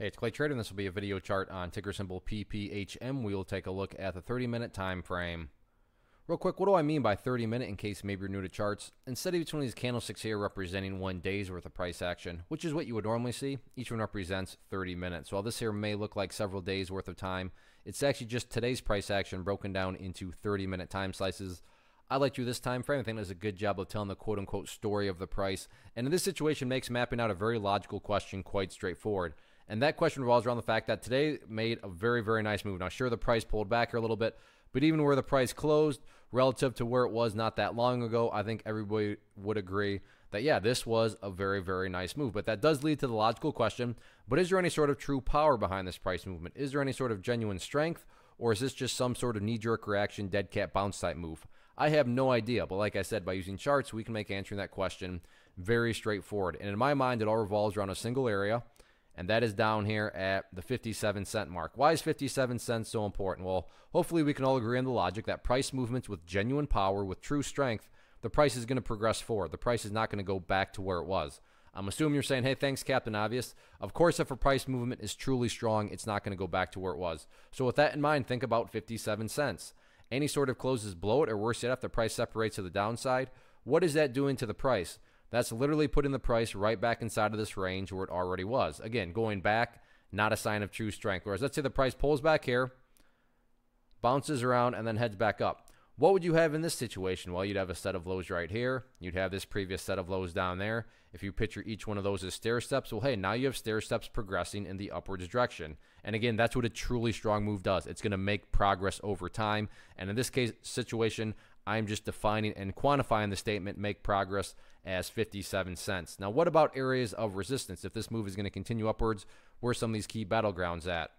Hey, it's Clay Trader, and this will be a video chart on ticker symbol PPHM. We will take a look at the 30-minute time frame. Real quick, what do I mean by 30-minute in case maybe you're new to charts? Instead of each one of these candlesticks here representing 1 day's worth of price action, which is what you would normally see, each one represents 30 minutes. So while this here may look like several days worth of time, it's actually just today's price action broken down into 30-minute time slices. I like to do this time frame. I think it does a good job of telling the quote-unquote story of the price. And in this situation, makes mapping out a very logical question quite straightforward. And that question revolves around the fact that today made a very, very nice move. Now, sure, the price pulled back here a little bit, but even where the price closed relative to where it was not that long ago, I think everybody would agree that, yeah, this was a very, very nice move. But that does lead to the logical question, but is there any sort of true power behind this price movement? Is there any sort of genuine strength, or is this just some sort of knee-jerk reaction, dead cat bounce type move? I have no idea, but like I said, by using charts, we can make answering that question very straightforward. And in my mind, it all revolves around a single area, and that is down here at the 57-cent mark. Why is 57 cents so important? Well, hopefully we can all agree on the logic that price movements with genuine power, with true strength, the price is going to progress forward. The price is not going to go back to where it was. I'm assuming you're saying, hey, thanks, Captain Obvious. Of course, if a price movement is truly strong, it's not going to go back to where it was. So with that in mind, think about 57 cents. Any sort of closes below it, or worse yet, if the price separates to the downside, what is that doing to the price? That's literally putting the price right back inside of this range where it already was. Again, going back, not a sign of true strength. Whereas let's say the price pulls back here, bounces around, and then heads back up. What would you have in this situation? Well, you'd have a set of lows right here. You'd have this previous set of lows down there. If you picture each one of those as stair steps, well, hey, now you have stair steps progressing in the upwards direction. And again, that's what a truly strong move does. It's going to make progress over time. And in this case situation, I'm just defining and quantifying the statement make progress as 57 cents. Now, what about areas of resistance? If this move is going to continue upwards, where are some of these key battlegrounds at?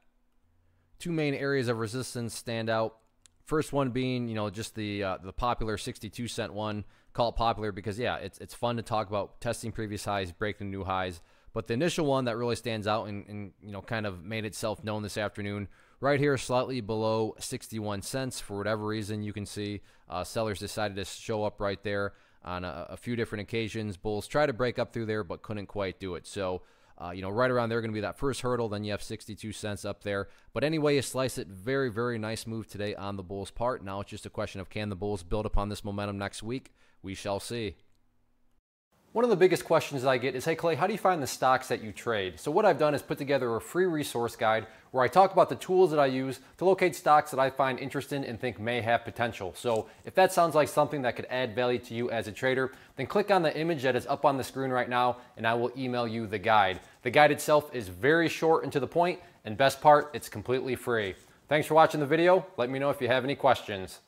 Two main areas of resistance stand out. First one being, just the popular 62-cent one. Call it popular because, yeah, it's fun to talk about testing previous highs, breaking new highs. But the initial one that really stands out and kind of made itself known this afternoon, right here, slightly below 61 cents. For whatever reason, you can see sellers decided to show up right there on a few different occasions. Bulls tried to break up through there, but couldn't quite do it. So, right around there going to be that first hurdle. Then you have 62 cents up there. But anyway, you slice it. Very, very nice move today on the Bulls' part. Now it's just a question of can the Bulls build upon this momentum next week? We shall see. One of the biggest questions I get is, hey Clay, how do you find the stocks that you trade? So what I've done is put together a free resource guide where I talk about the tools that I use to locate stocks that I find interesting and think may have potential. So if that sounds like something that could add value to you as a trader, then click on the image that is up on the screen right now and I will email you the guide. The guide itself is very short and to the point, and best part, it's completely free. Thanks for watching the video. Let me know if you have any questions.